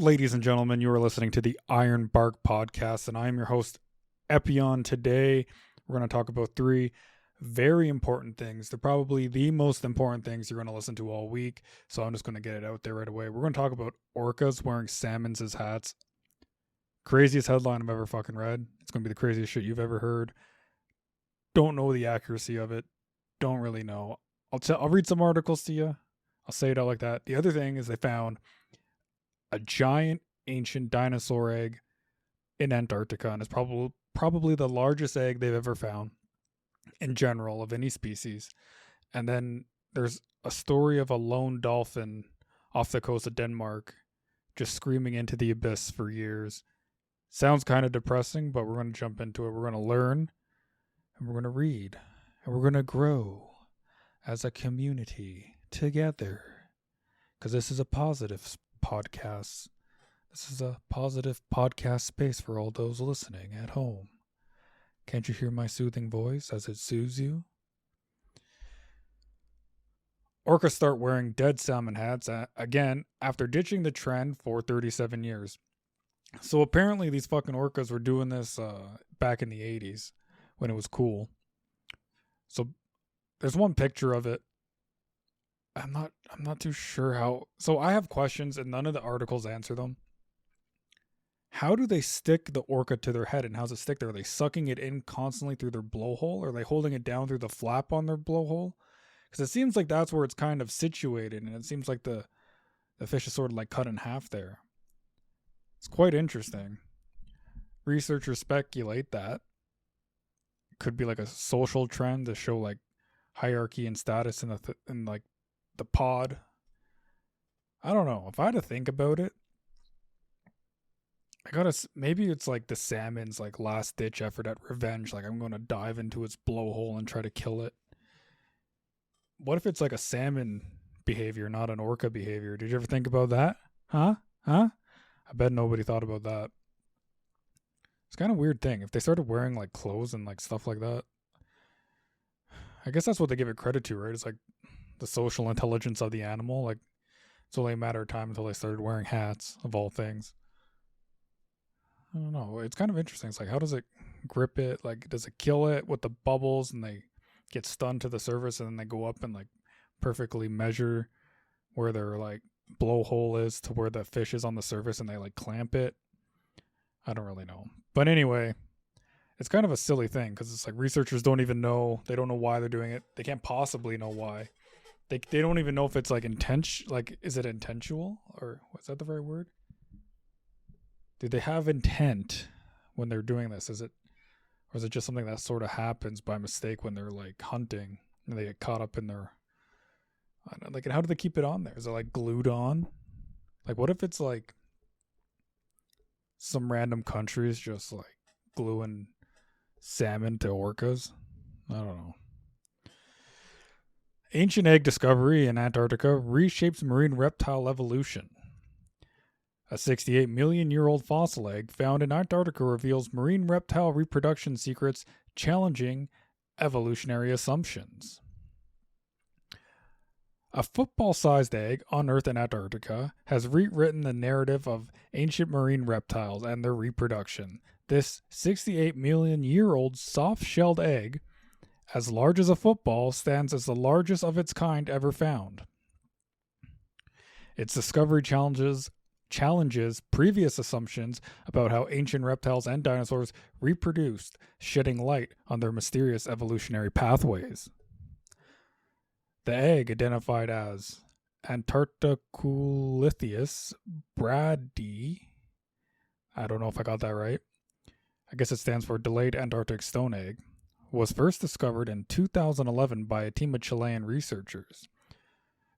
Ladies and gentlemen, you are listening to the Iron Bark Podcast, and I am your host, Epion. Today, we're going to talk about three very important things. They're probably the most important things you're going to listen to all week, so I'm just going to get it out there right away. We're going to talk about orcas wearing salmons as hats. Craziest headline I've ever fucking read. It's going to be the craziest shit you've ever heard. Don't know the accuracy of it. Don't really know. I'll read some articles to you. I'll say it out like that. The other thing is they found a giant ancient dinosaur egg in Antarctica, and it's probably the largest egg they've ever found in general of any species. And then there's a story of a lone dolphin off the coast of Denmark just screaming into the abyss for years. Sounds kind of depressing, but we're going to jump into it. We're going to learn, and we're going to read, and we're going to grow as a community together, because this is a positive podcast. This is a positive podcast space for all those listening at home. Can't you hear my soothing voice as it soothes you? Orcas start wearing dead salmon hats again after ditching the trend for 37 years. So apparently these fucking orcas were doing this back in the 80s when it was cool. So there's one picture of it. I'm not too sure how. So I have questions and none of the articles answer them. How do they stick the orca to their head, and how's it stick there? Are they sucking it in constantly through their blowhole? Are they holding it down through the flap on their blowhole? Because it seems like that's where it's kind of situated, and it seems like the fish is sort of like cut in half there. It's quite interesting. Researchers speculate that it could be like a social trend to show like hierarchy and status in like the pod. I don't know. If I had to think about it, maybe it's like the salmon's like last ditch effort at revenge. Like, I'm going to dive into its blowhole and try to kill it. What if it's like a salmon behavior, not an orca behavior? Did you ever think about that? Huh? I bet nobody thought about that. It's kind of a weird thing. If they started wearing like clothes and like stuff like that, I guess that's what they give it credit to, right? It's like the social intelligence of the animal. Like, it's only a matter of time until they started wearing hats, of all things. I don't know. It's kind of interesting. It's like, how does it grip it? Like, does it kill it with the bubbles and they get stunned to the surface, and then they go up and like perfectly measure where their like blowhole is to where the fish is on the surface, and they like clamp it? I don't really know. But anyway, it's kind of a silly thing because it's like researchers don't even know. They don't know why they're doing it. They can't possibly know why. They don't even know if it's like is it intentional, or was that the right word? Do they have intent when they're doing this? Or is it just something that sort of happens by mistake when they're like hunting and they get caught up in their, I don't know, like, how do they keep it on there? Is it like glued on? Like, what if it's like some random countries just like gluing salmon to orcas? I don't know. Ancient egg discovery in Antarctica reshapes marine reptile evolution. A 68 million year old fossil egg found in Antarctica reveals marine reptile reproduction secrets challenging evolutionary assumptions. A football-sized egg unearthed in Antarctica has rewritten the narrative of ancient marine reptiles and their reproduction. This 68 million year old soft-shelled egg, as large as a football, stands as the largest of its kind ever found. Its discovery challenges previous assumptions about how ancient reptiles and dinosaurs reproduced, shedding light on their mysterious evolutionary pathways. The egg, identified as Antarcticulithius brady, I don't know if I got that right, I guess it stands for delayed Antarctic stone egg, was first discovered in 2011 by a team of Chilean researchers.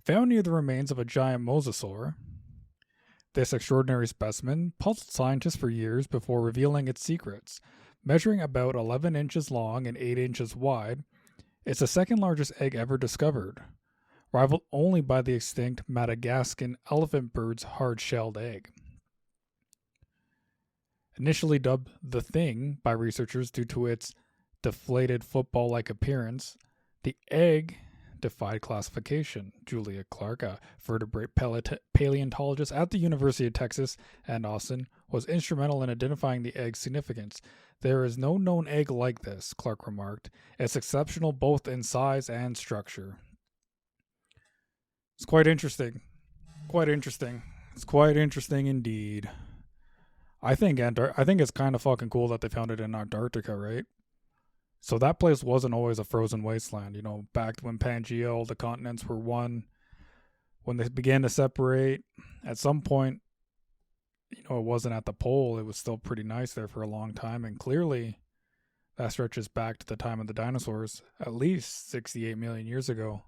Found near the remains of a giant mosasaur, this extraordinary specimen puzzled scientists for years before revealing its secrets. Measuring about 11 inches long and 8 inches wide, it's the second largest egg ever discovered, rivaled only by the extinct Madagascan elephant bird's hard-shelled egg. Initially dubbed the Thing by researchers due to its deflated football-like appearance, the egg defied classification. Julia Clark, a vertebrate paleontologist at the University of Texas and Austin, was instrumental in identifying the egg's significance. There is no known egg like this, Clark remarked. It's exceptional both in size and structure. It's quite interesting. Quite interesting. It's quite interesting indeed. I think it's kind of fucking cool that they found it in Antarctica, right? So that place wasn't always a frozen wasteland, you know, back when Pangea, all the continents were one. When they began to separate, at some point, you know, it wasn't at the pole. It was still pretty nice there for a long time. And clearly, that stretches back to the time of the dinosaurs, at least 68 million years ago.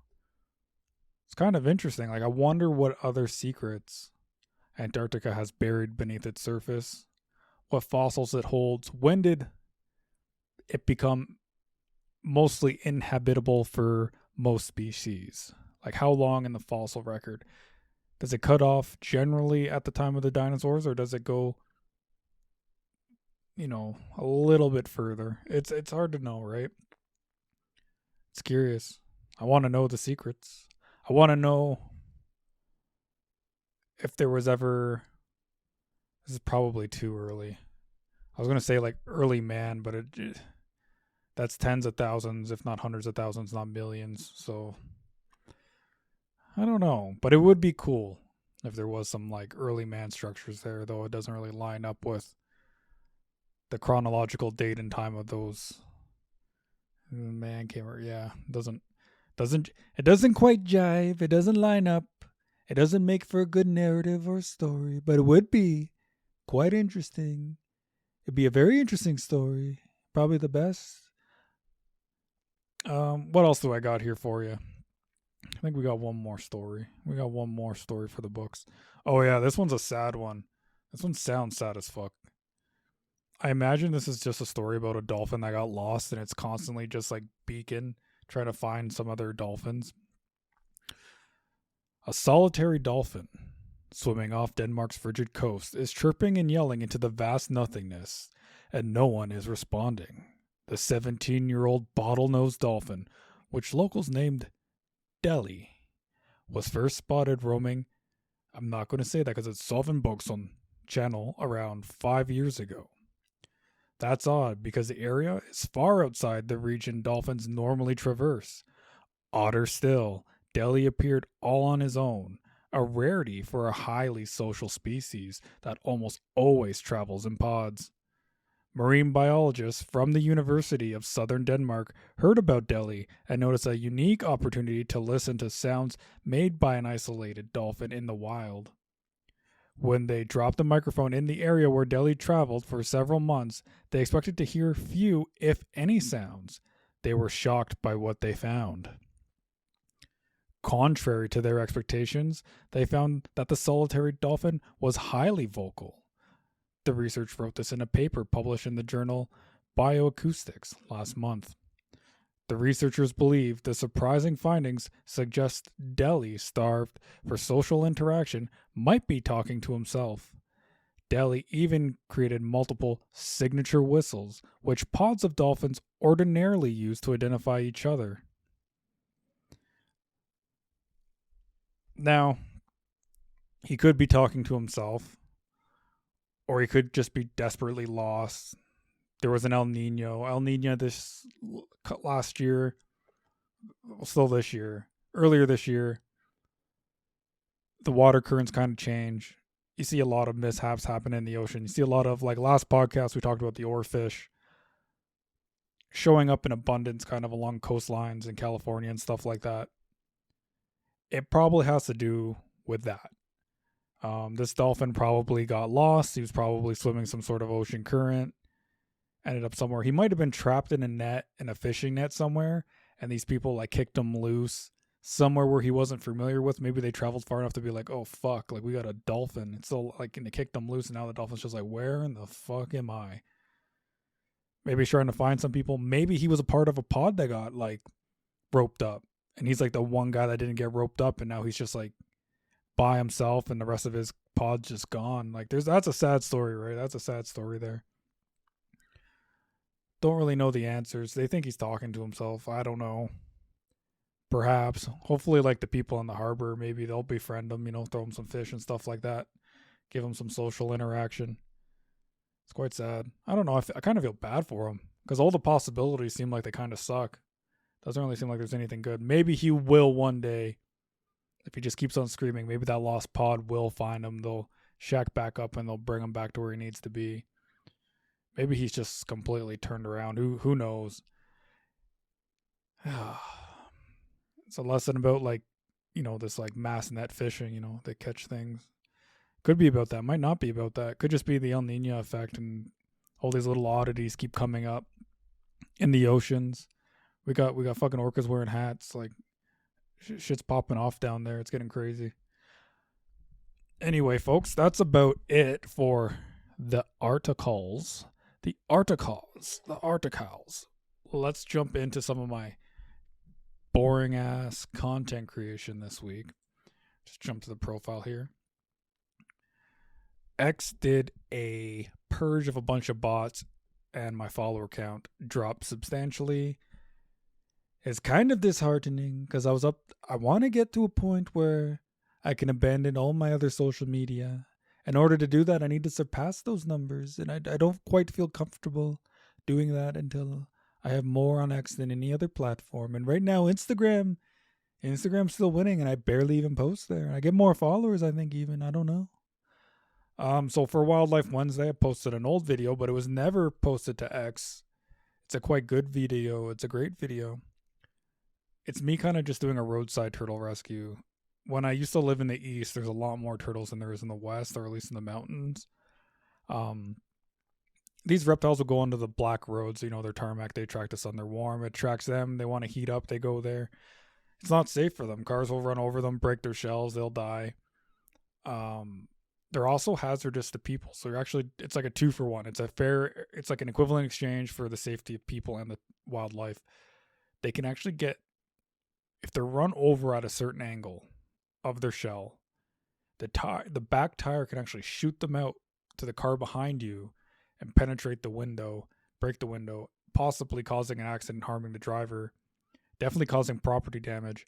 It's kind of interesting. Like, I wonder what other secrets Antarctica has buried beneath its surface, what fossils it holds. When did it become mostly inhabitable for most species? Like, how long in the fossil record? Does it cut off generally at the time of the dinosaurs, or does it go, you know, a little bit further? It's hard to know, right? It's curious. I want to know the secrets. I want to know if there was ever... This is probably too early. I was going to say like early man, but that's tens of thousands, if not hundreds of thousands, not millions. So I don't know, but it would be cool if there was some like early man structures there, though it doesn't really line up with the chronological date and time of those. Man came, yeah, it doesn't quite jive. It doesn't line up. It doesn't make for a good narrative or story, but it would be quite interesting. It'd be a very interesting story. Probably the best. What else do I got here for you? I think we got one more story. We got one more story for the books. Oh yeah, this one's a sad one. This one sounds sad as fuck. I imagine this is just a story about a dolphin that got lost and it's constantly just like beacon trying to find some other dolphins. A solitary dolphin swimming off Denmark's frigid coast is chirping and yelling into the vast nothingness, and no one is responding. The 17-year-old bottlenose dolphin, which locals named Delhi, was first spotted roaming, I'm not going to say that because it's Sovnbogson channel, around 5 years ago. That's odd because the area is far outside the region dolphins normally traverse. Odder still, Delhi appeared all on his own, a rarity for a highly social species that almost always travels in pods. Marine biologists from the University of Southern Denmark heard about Delhi and noticed a unique opportunity to listen to sounds made by an isolated dolphin in the wild. When they dropped the microphone in the area where Delhi traveled for several months, they expected to hear few, if any, sounds. They were shocked by what they found. Contrary to their expectations, they found that the solitary dolphin was highly vocal. The research wrote this in a paper published in the journal Bioacoustics last month. The researchers believe the surprising findings suggest Delhi, starved for social interaction, might be talking to himself. Delhi even created multiple signature whistles, which pods of dolphins ordinarily use to identify each other. Now, he could be talking to himself, or he could just be desperately lost. There was an El Nino this last year, still this year, earlier this year. The water currents kind of change. You see a lot of mishaps happen in the ocean. You see a lot of, like last podcast, we talked about the oarfish showing up in abundance kind of along coastlines in California and stuff like that. It probably has to do with that. This dolphin probably got lost. He was probably swimming some sort of ocean current. Ended up somewhere. He might have been trapped in a fishing net somewhere, and these people like kicked him loose somewhere where he wasn't familiar with. Maybe they traveled far enough to be like, oh fuck, like we got a dolphin. It's so like, and they kicked him loose, and now the dolphin's just like, where in the fuck am I? Maybe he's trying to find some people. Maybe he was a part of a pod that got like roped up, and he's like the one guy that didn't get roped up, and now he's just like by himself, and the rest of his pod's just gone. Like that's a sad story, right? That's a sad story there. Don't really know the answers. They think he's talking to himself. I don't know. perhaps. Hopefully, like the people in the harbor, maybe they'll befriend them, throw them some fish and stuff like that. Give them some social interaction. It's quite sad. I don't know. I kind of feel bad for him because all the possibilities seem like they kind of suck. Doesn't really seem like there's anything good. Maybe he will one day. If he just keeps on screaming, maybe that lost pod will find him. They'll shack back up and they'll bring him back to where he needs to be. Maybe he's just completely turned around. Who knows? It's a lesson about this like mass net fishing. They catch things. Could be about that. Might not be about that. Could just be the El Nino effect and all these little oddities keep coming up in the oceans. We got fucking orcas wearing hats. Like shit's popping off down there. It's getting crazy. Anyway, folks, that's about it for the articles. The articles. Let's jump into some of my boring ass content creation this week. Just jump to the profile here. X did a purge of a bunch of bots and my follower count dropped substantially. It's kind of disheartening because I want to get to a point where I can abandon all my other social media. In order to do that, I need to surpass those numbers, and I don't quite feel comfortable doing that until I have more on X than any other platform. And right now, Instagram's still winning, and I barely even post there. I get more followers, I think, even. I don't know. So for Wildlife Wednesday, I posted an old video, but it was never posted to X. It's a quite good video. It's a great video. It's me kind of just doing a roadside turtle rescue. When I used to live in the east, there's a lot more turtles than there is in the west, or at least in the mountains. These reptiles will go onto the black roads. They're tarmac. They attract the sun. They're warm. It attracts them. They want to heat up. They go there. It's not safe for them. Cars will run over them, break their shells. They'll die. They're also hazardous to people. So it's like a 2-for-1. It's like an equivalent exchange for the safety of people and the wildlife. They can actually get, if they're run over at a certain angle of their shell, the back tire can actually shoot them out to the car behind you and penetrate the window, break the window, possibly causing an accident, harming the driver, definitely causing property damage.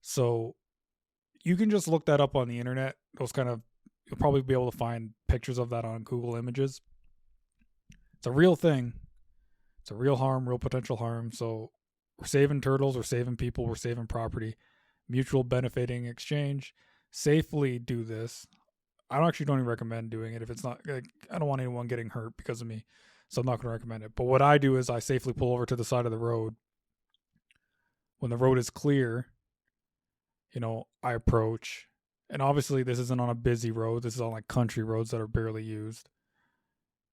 So you can just look that up on the internet. You'll probably be able to find pictures of that on Google Images. It's a real thing. It's a real harm, real potential harm. So we're saving turtles, we're saving people, we're saving property. Mutual benefiting exchange. Safely do this. I don't even recommend doing it if it's not, I don't want anyone getting hurt because of me, so I'm not going to recommend it. But what I do is I safely pull over to the side of the road. When the road is clear, I approach. And obviously this isn't on a busy road. This is on like country roads that are barely used.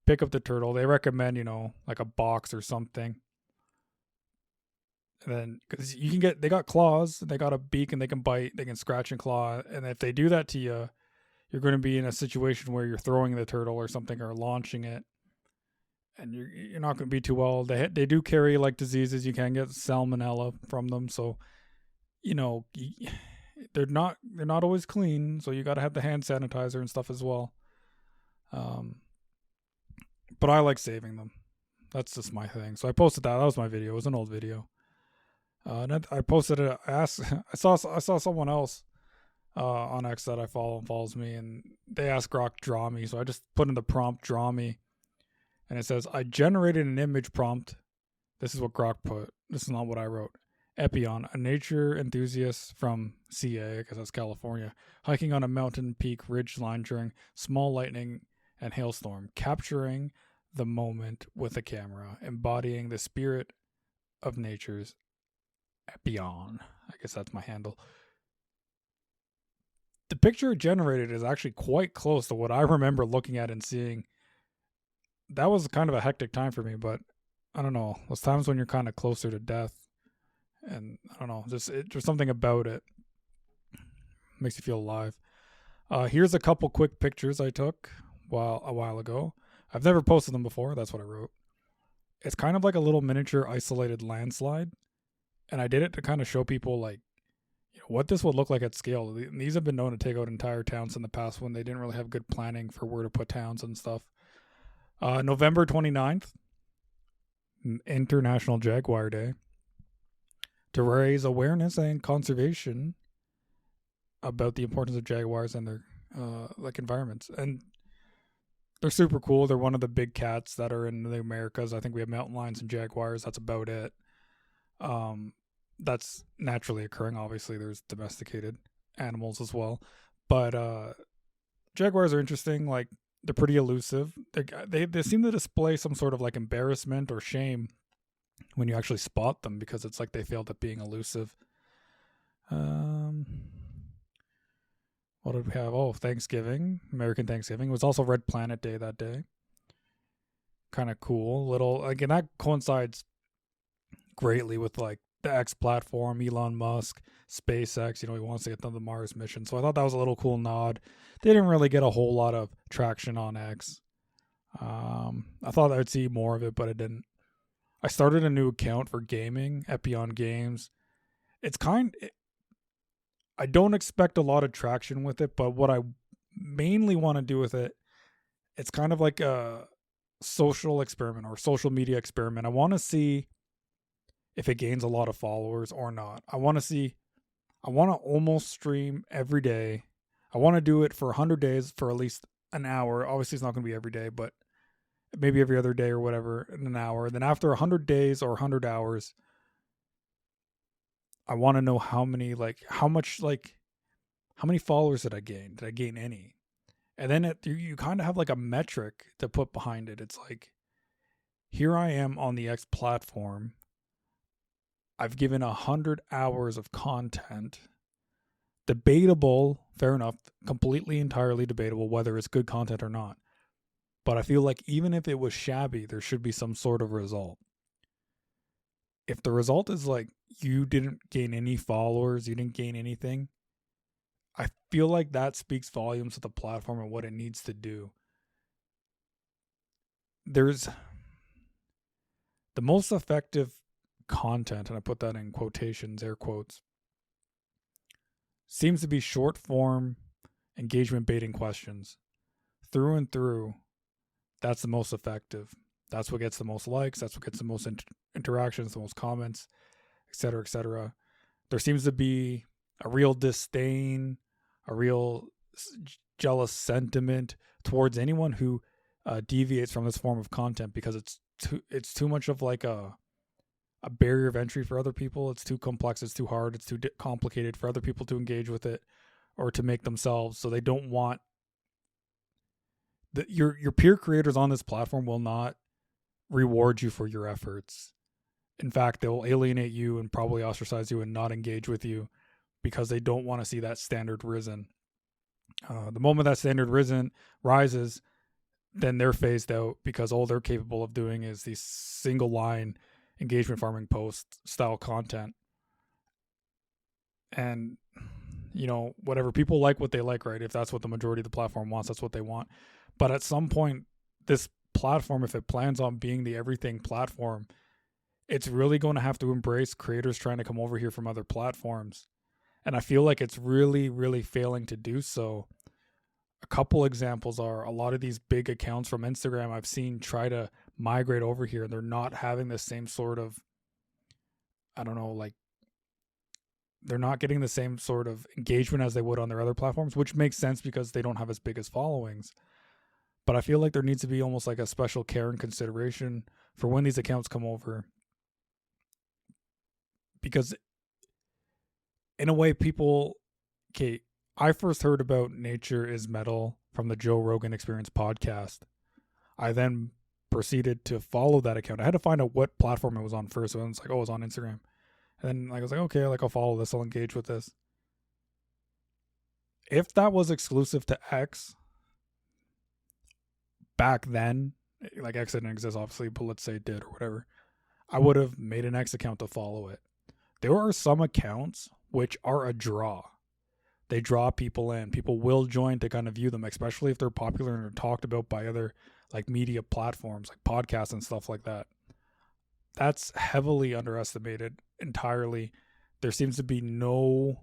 Pick up the turtle. They recommend, like a box or something. And then, because they got claws, they got a beak, and they can bite, they can scratch and claw. And if they do that to you, you're going to be in a situation where you're throwing the turtle or something, or launching it, and you're not going to be too well. They do carry like diseases. You can get salmonella from them, so they're not always clean. So you got to have the hand sanitizer and stuff as well. But I like saving them. That's just my thing. So I posted that. That was my video. It was an old video. And I posted it. I saw someone else on X that I follow and follows me, and they asked Grok draw me. So I just put in the prompt draw me, and it says I generated an image prompt. This is what Grok put. This is not what I wrote. Epion, a nature enthusiast from CA, I guess that's California, hiking on a mountain peak ridge line during small lightning and hailstorm, capturing the moment with a camera, embodying the spirit of nature's Epion. I guess that's my handle. The picture generated is actually quite close to what I remember looking at and seeing. That was kind of a hectic time for me, but I don't know. Those times when you're kind of closer to death, and I don't know, there's something about it. Makes you feel alive. Here's a couple quick pictures I took a while ago. I've never posted them before. That's what I wrote. It's kind of like a little miniature isolated landslide. And I did it to kind of show people what this would look like at scale. These have been known to take out entire towns in the past when they didn't really have good planning for where to put towns and stuff. November 29th, International Jaguar Day. to raise awareness and conservation about the importance of jaguars and their like environments. And they're super cool. They're one of the big cats that are in the Americas. I think we have mountain lions and jaguars. That's about it. That's naturally occurring. Obviously, there's domesticated animals as well. But jaguars are interesting. Like, they're pretty elusive. They seem to display some sort of like embarrassment or shame when you actually spot them, because it's like they failed at being elusive. What did we have? Oh, Thanksgiving, American Thanksgiving. It was also Red Planet Day that day. Kind of cool. Little, like, and that coincides greatly with like the X platform, Elon Musk, SpaceX. He wants to get them the Mars mission. So I thought that was a little cool nod. They didn't really get a whole lot of traction on X. I thought I would see more of it, but it didn't. I started a new account for gaming, Epion Games. I don't expect a lot of traction with it, but what I mainly want to do with it, it's kind of like a social experiment or social media experiment. I want to see if it gains a lot of followers or not. I want to almost stream every day. I want to do it for 100 days for at least an hour. Obviously, it's not going to be every day, but maybe every other day or whatever in an hour. Then after 100 days or 100 hours, I want to know how many followers did I gain? Did I gain any? And then you kind of have like a metric to put behind it. It's like, here I am on the X platform. I've given 100 hours of content. Debatable, fair enough, completely entirely debatable whether it's good content or not. But I feel like even if it was shabby, there should be some sort of result. If the result is like you didn't gain any followers, you didn't gain anything, I feel like that speaks volumes to the platform and what it needs to do. There's the most effective content, and I put that in quotations, air quotes, seems to be short form engagement baiting questions. Through and through, that's the most effective. That's what gets the most likes. That's what gets the most interactions, the most comments, etc., etc. There seems to be a real disdain, a real jealous sentiment towards anyone who deviates from this form of content, because it's too much of like a barrier of entry for other people. It's too complex. It's too hard. It's too complicated for other people to engage with it or to make themselves. So they don't want your peer creators on this platform will not reward you for your efforts. In fact, they will alienate you and probably ostracize you and not engage with you because they don't want to see that standard risen. The moment that standard rises, then they're phased out because all they're capable of doing is these single line engagement farming post style content. And whatever, people like what they like, right? If that's what the majority of the platform wants, that's what they want. But at some point, this platform, if it plans on being the everything platform, it's really going to have to embrace creators trying to come over here from other platforms. And I feel like it's really, really failing to do so. A couple examples are a lot of these big accounts from Instagram I've seen try to migrate over here, and they're not having the same sort of, they're not getting the same sort of engagement as they would on their other platforms, which makes sense because they don't have as big as followings. But I feel like there needs to be almost like a special care and consideration for when these accounts come over. Because in a way, I first heard about Nature is Metal from the Joe Rogan Experience podcast. I then proceeded to follow that account. I had to find out what platform it was on first. So it was like, it was on Instagram. And then I was like, okay, I'll follow this. I'll engage with this. If that was exclusive to X, back then, like X didn't exist obviously, but let's say it did or whatever, I would have made an X account to follow it. There are some accounts which are a draw. They draw people in. People will join to kind of view them, especially if they're popular and are talked about by other like media platforms, like podcasts and stuff like that. That's heavily underestimated entirely. There seems to be no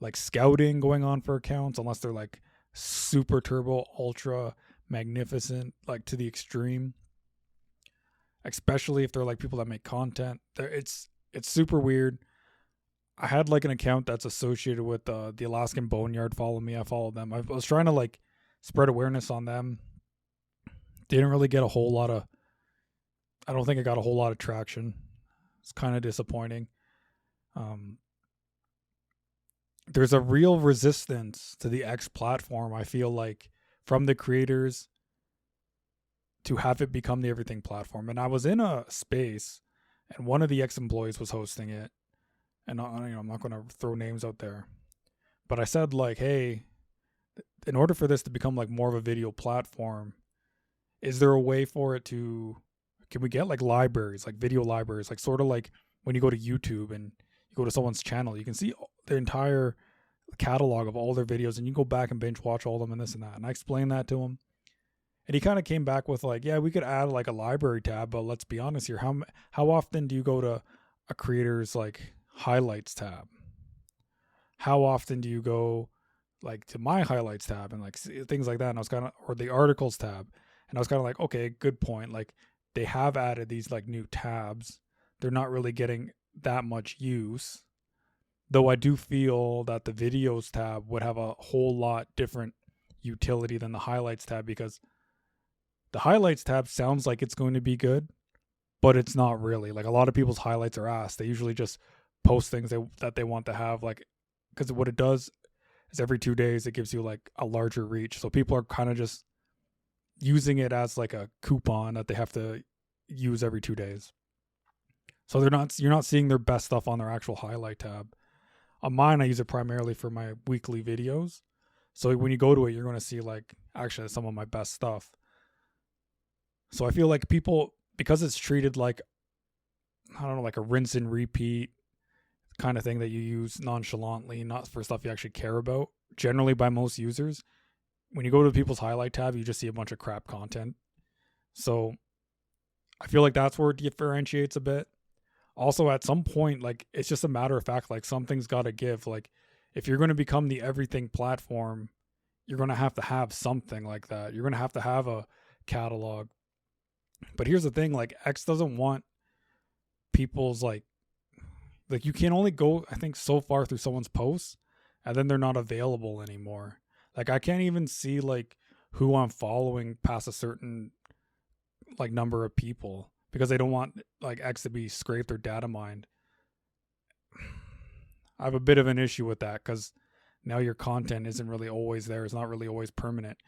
like scouting going on for accounts unless they're like super turbo, ultra magnificent, like to the extreme. Especially if they're like people that make content. It's It's super weird. I had like an account that's associated with the Alaskan Boneyard follow me. I followed them. I was trying to like spread awareness on them. Didn't really get a whole lot of, I don't think I got a whole lot of traction. It's kind of disappointing. There's a real resistance to the X platform, I feel like, from the creators to have it become the everything platform. And I was in a space and one of the X employees was hosting it. And I'm not going to throw names out there. But I said like, hey, in order for this to become like more of a video platform, is there a way for it to, can we get like libraries, like video libraries, like sort of like when you go to YouTube and you go to someone's channel, you can see the entire catalog of all their videos and you go back and binge watch all of them and this and that. And I explained that to him. And he kind of came back with like, yeah, we could add like a library tab, but let's be honest here. How often do you go to a creator's like highlights tab? How often do you go like to my highlights tab and like things like that? And I was kind of, or the articles tab. And I was kind of like, okay, good point. Like they have added these like new tabs. They're not really getting that much use. Though I do feel that the videos tab would have a whole lot different utility than the highlights tab, because the highlights tab sounds like it's going to be good, but it's not really. Like a lot of people's highlights are ass. They usually just post things that they want to have, like, because what it does is every 2 days it gives you like a larger reach. So people are kind of just using it as like a coupon that they have to use every 2 days. So you're not seeing their best stuff on their actual highlight tab. On mine, I use it primarily for my weekly videos. So when you go to it, you're going to see like actually some of my best stuff. So I feel like people, because it's treated like, I don't know, like a rinse and repeat kind of thing that you use nonchalantly, not for stuff you actually care about, generally by most users. When you go to people's highlight tab, you just see a bunch of crap content. So I feel like that's where it differentiates a bit. Also, at some point, like, it's just a matter of fact, like, something's got to give. Like, if you're going to become the everything platform, you're going to have something like that. You're going to have a catalog. But here's the thing, like, X doesn't want people's, like, you can only go, I think, so far through someone's posts, and then they're not available anymore. Like, I can't even see, like, who I'm following past a certain, like, number of people, because they don't want like X to be scraped or data mined. I have a bit of an issue with that, because now your content isn't really always there. It's not really always permanent.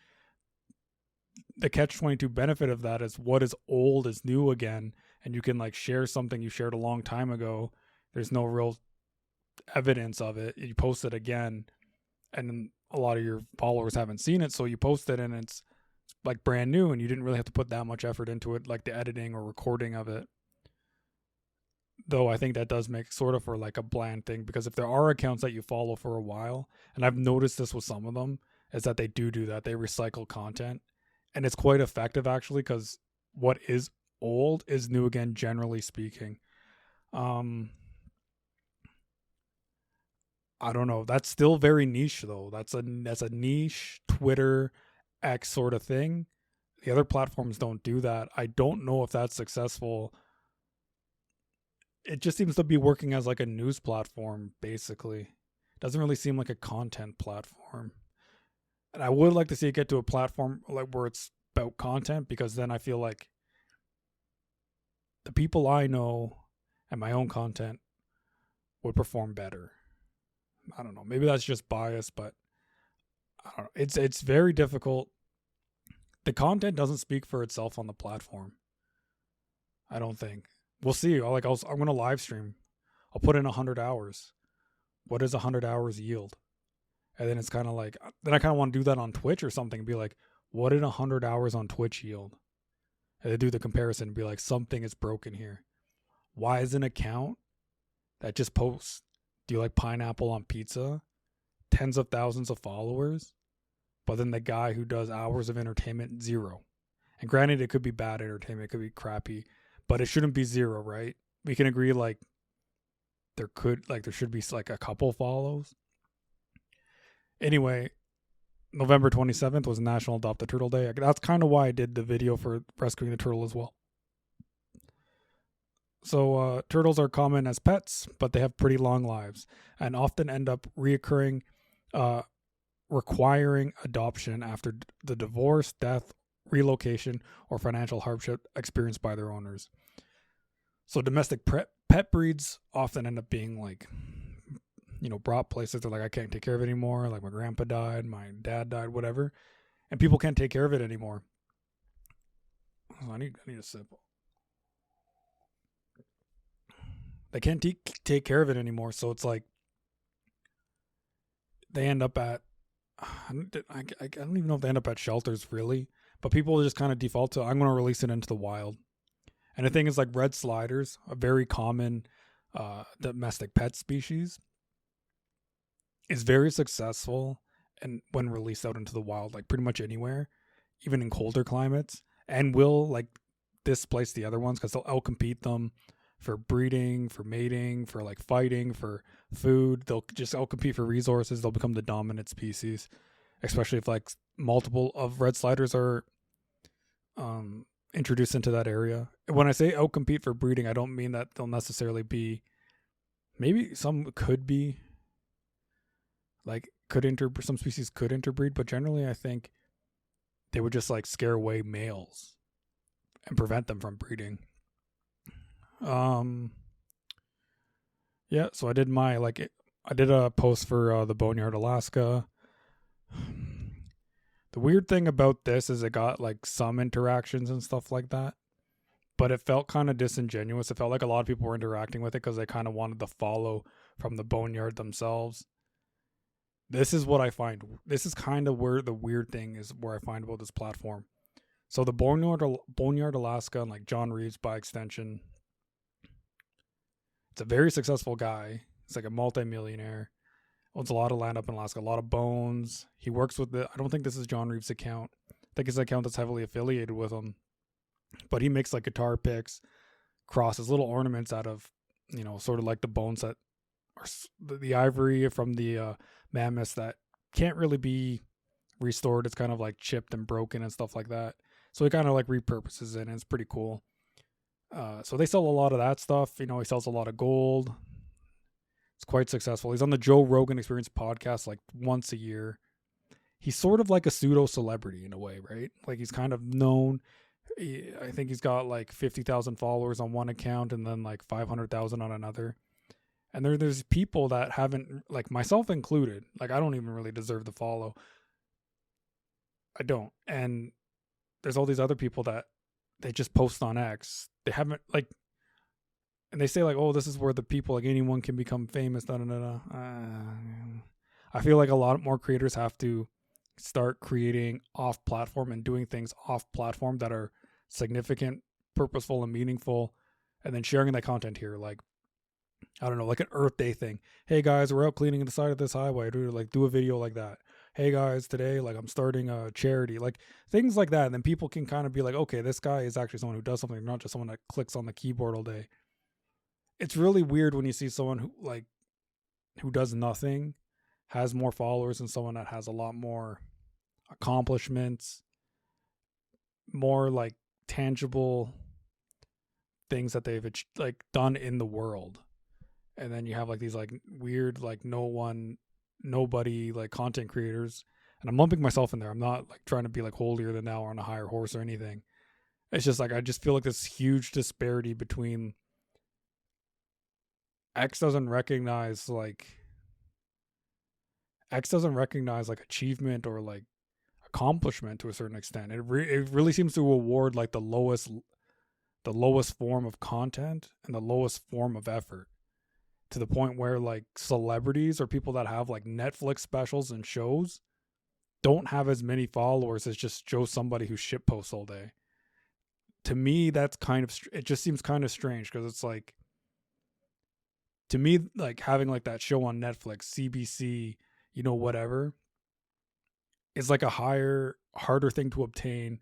The catch-22 benefit of that is what is old is new again, and you can like share something you shared a long time ago. There's no real evidence of it. You post it again, and a lot of your followers haven't seen it, so you post it and it's like brand new, and you didn't really have to put that much effort into it, like the editing or recording of it. Though I think that does make sort of for like a bland thing, because if there are accounts that you follow for a while, and I've noticed this with some of them, is that they do that. They recycle content, and it's quite effective actually, because what is old is new again, generally speaking. I don't know. That's still very niche though. That's a niche Twitter, X sort of thing. The other platforms don't do that. I don't know if that's successful. It just seems to be working as like a news platform, basically. It doesn't really seem like a content platform. And I would like to see it get to a platform like where it's about content, because then I feel like the people I know and my own content would perform better. I don't know. Maybe that's just bias, but I don't know. It's very difficult. The content doesn't speak for itself on the platform, I don't think. We'll see. I'm going to live stream. I'll put in 100 hours. What does 100 hours yield? And then it's kind of like, then I kind of want to do that on Twitch or something and be like, what did 100 hours on Twitch yield? And then do the comparison and be like, something is broken here. Why is an account that just posts, do you like pineapple on pizza? Tens of thousands of followers. But then the guy who does hours of entertainment, 0. And granted, it could be bad entertainment. It could be crappy. But it shouldn't be 0, right? We can agree like there should be like a couple follows. Anyway, November 27th was National Adopt a Turtle Day. That's kind of why I did the video for rescuing the turtle as well. So turtles are common as pets, but they have pretty long lives and often end up reoccurring, uh, requiring adoption after the divorce, death, relocation, or financial hardship experienced by their owners. So domestic pet breeds often end up being like, brought places they're like, I can't take care of it anymore. Like my grandpa died, my dad died, whatever, and people can't take care of it anymore. Oh, I need a sip. They can't take care of it anymore, so it's like they end up at, I don't even know if they end up at shelters really, but people just kind of default to, I'm going to release it into the wild. And the thing is, like red sliders, a very common domestic pet species, is very successful and when released out into the wild, like pretty much anywhere, even in colder climates, and will like displace the other ones because they'll outcompete them for breeding, for mating, for like fighting, for food. They'll just outcompete for resources. They'll become the dominant species, especially if like multiple of red sliders are introduced into that area. When I say outcompete for breeding, I don't mean that they'll necessarily be, maybe some could be like some species could interbreed, but generally I think they would just like scare away males and prevent them from breeding. Yeah, so I did a post for the Boneyard, Alaska. The weird thing about this is it got like some interactions and stuff like that, but it felt kind of disingenuous. It felt like a lot of people were interacting with it because they kind of wanted to follow from the Boneyard themselves. This is what I find. This is kind of where the weird thing is, where I find about this platform. So the Boneyard, Alaska, and like John Reeves by extension, it's a very successful guy. He's like a multi-millionaire. Owns a lot of land up in Alaska, a lot of bones. He works with I don't think this is John Reeves' account. I think it's an account that's heavily affiliated with him. But he makes like guitar picks, crosses, little ornaments out of, sort of like the bones that are the ivory from the mammoths that can't really be restored. It's kind of like chipped and broken and stuff like that. So he kind of like repurposes it, and it's pretty cool. So they sell a lot of that stuff. He sells a lot of gold. It's quite successful. He's on the Joe Rogan Experience podcast like once a year. He's sort of like a pseudo celebrity in a way, right? Like he's kind of known. I think he's got like 50,000 followers on one account and then like 500,000 on another. And there's people that haven't, like myself included, like I don't even really deserve the follow. I don't. And there's all these other people that they just post on X. They haven't like, and they say like, oh, this is where the people, like anyone can become famous. I feel like a lot more creators have to start creating off platform and doing things off platform that are significant, purposeful, and meaningful, and then sharing that content here. Like, I don't know, like an Earth Day thing. Hey guys, we're out cleaning the side of this highway. Do a video like that. Hey guys, today, like I'm starting a charity, like things like that. And then people can kind of be like, okay, this guy is actually someone who does something, not just someone that clicks on the keyboard all day. It's really weird when you see someone who does nothing, has more followers than someone that has a lot more accomplishments, more like tangible things that they've like done in the world. And then you have like these like weird, like nobody like content creators, and I'm lumping myself in there. I'm not like trying to be like holier than thou or on a higher horse or anything. It's just like I just feel like this huge disparity between X doesn't recognize like achievement or like accomplishment to a certain extent. It really seems to award like the lowest form of content and the lowest form of effort, to the point where like celebrities or people that have like Netflix specials and shows don't have as many followers as just somebody who shit posts all day. To me, that's it just seems kind of strange, because it's like, to me, like having like that show on Netflix, CBC, whatever, is like a harder thing to obtain,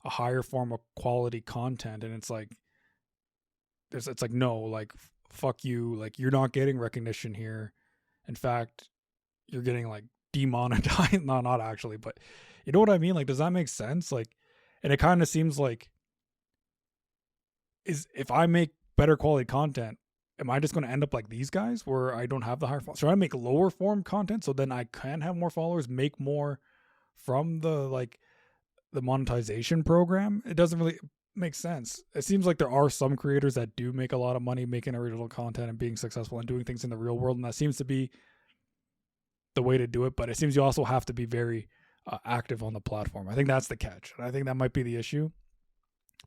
a higher form of quality content. And it's like, it's like, no, like, fuck you. Like, you're not getting recognition here. In fact, you're getting like demonetized. No, not actually, but you know what I mean? Like, does that make sense? Like, and it kind of seems like, if I make better quality content, am I just going to end up like these guys where I don't have the higher followers? Should I make lower form content so then I can have more followers, make more from the monetization program? It doesn't really make sense. It seems like there are some creators that do make a lot of money making original content and being successful and doing things in the real world, and that seems to be the way to do it. But it seems you also have to be very active on the platform. I think that's the catch, and I think that might be the issue.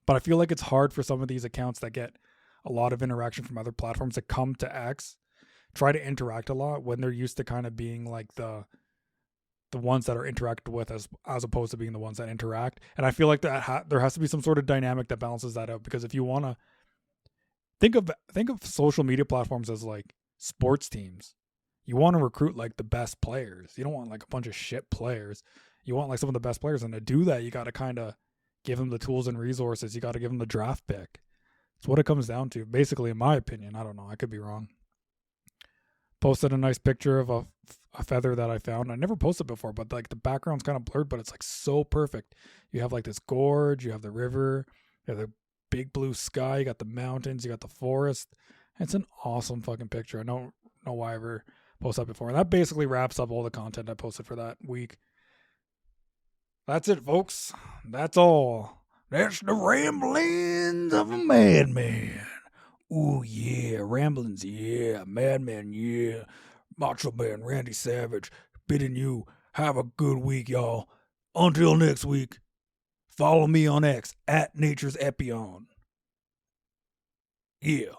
But I feel like it's hard for some of these accounts that get a lot of interaction from other platforms to come to X, try to interact a lot when they're used to kind of being like the ones that are interacted with as opposed to being the ones that interact. And I feel like that there has to be some sort of dynamic that balances that out, because if you want to think of social media platforms as like sports teams, you want to recruit like the best players. You don't want like a bunch of shit players. You want like some of the best players, and to do that you got to kind of give them the tools and resources. You got to give them the draft pick. It's what it comes down to, basically, in my opinion. I don't know. I could be wrong. Posted a nice picture of a feather that I found. I never posted before, but like the background's kind of blurred, but it's like so perfect. You have like this gorge, you have the river, you have the big blue sky, you got the mountains, you got the forest. It's an awesome fucking picture. I don't know why I ever posted that before. And that basically wraps up all the content I posted for that week. That's it, folks. That's all. That's the ramblings of a madman. Ooh, yeah. Ramblings, yeah. Madman, yeah. Macho Man Randy Savage bidding you have a good week, y'all. Until next week, follow me on X at Nature's Epion. Yeah.